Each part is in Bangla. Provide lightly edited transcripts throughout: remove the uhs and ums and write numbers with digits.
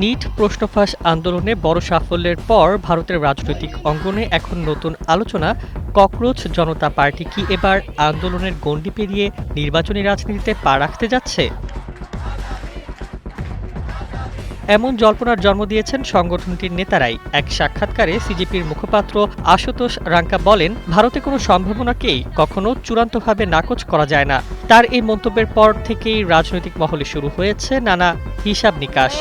নিট প্রশ্নফাঁস আন্দোলনে বড় সাফল্যের পর ভারতের রাজনৈতিক অঙ্গনে এখন নতুন আলোচনা, ককরোচ জনতা পার্টি কি এবার আন্দোলনের গণ্ডি পেরিয়ে নির্বাচনী রাজনীতিতে পা রাখতে যাচ্ছে? এমন জল্পনার জন্ম দিয়েছেন সংগঠনটির নেতারাই। এক সাক্ষাৎকারে সিজেপির মুখপাত্র আশুতোষ রাঙ্কা বলেন, ভারতে কোনো সম্ভাবনাকেই কখনো চূড়ান্তভাবে নাকচ করা যায় না। তার এই মন্তব্যের পর থেকেই রাজনৈতিক মহলে শুরু হয়েছে নানা হিসাব নিকাশ।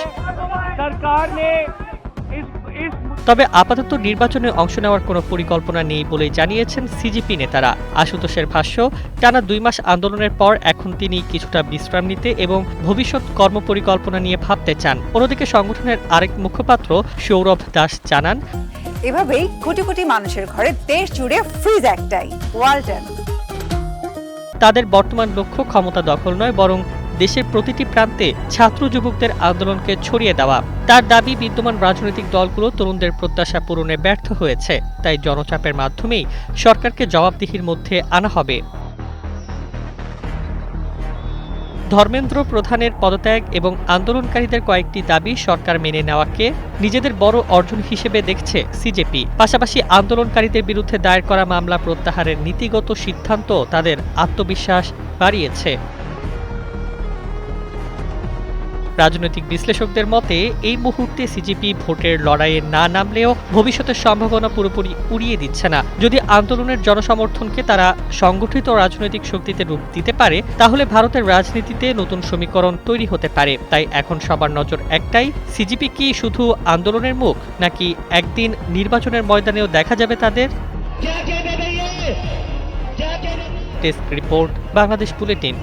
তবে আপাতত নির্বাচনে অংশ নেওয়ার কোনো পরিকল্পনা নেই বলেই জানিয়েছেন সিজেপি নেতারা। আশুতোষের ভাষ্য, টানা 2 মাস আন্দোলনের পর এখন তিনি কিছুটা বিশ্রাম নিতে এবং ভবিষ্যৎ কর্মপরিকল্পনা নিয়ে ভাবতে চান। অন্যদিকে সংগঠনের আরেক মুখপাত্র সৌরভ দাস জানান, এভাবেই কোটি কোটি মানুষের ঘরে দেশ জুড়ে ফ্রিজ একটাই, ওয়ালটন। তাদের বর্তমান লক্ষ্য ক্ষমতা দখল নয়, বরং দেশের প্রতিটি প্রান্তে ছাত্র যুবকদের আন্দোলনকে ছড়িয়ে দেওয়া। তার দাবি, বিদ্যমান রাজনৈতিক দলগুলো তরুণদের প্রত্যাশা পূরণে ব্যর্থ হয়েছে, তাই জনচাপের মাধ্যমেই সরকারকে জবাবদিহির মধ্যে আনা হবে। ধর্মেন্দ্র প্রধানের পদত্যাগ এবং আন্দোলনকারীদের কয়েকটি দাবি সরকার মেনে নেওয়াকে নিজেদের বড় অর্জন হিসেবে দেখছে সিজেপি। পাশাপাশি আন্দোলনকারীদের বিরুদ্ধে দায়ের করা মামলা প্রত্যাহারের নীতিগত সিদ্ধান্ত তাদের আত্মবিশ্বাস বাড়িয়েছে। রাজনৈতিক বিশ্লেষকদের মতে এই মুহূর্তে সিজেপি ভোটের লড়াইয়ে না নামলেও ভবিষ্যতের সম্ভাবনা পুরোপুরি উড়িয়ে দিচ্ছে না। যদি আন্দোলনের জনসমর্থনকে তারা সংগঠিত রাজনৈতিক শক্তিতে রূপ দিতে পারে, তাহলে ভারতের রাজনীতিতে নতুন সমীকরণ তৈরি হতে পারে। তাই এখন সবার নজর একটাই, সিজেপি কি শুধু আন্দোলনের মুখ, নাকি একদিন নির্বাচনের ময়দানেও দেখা যাবে তাদের? Desk report, Bangladesh bulletin.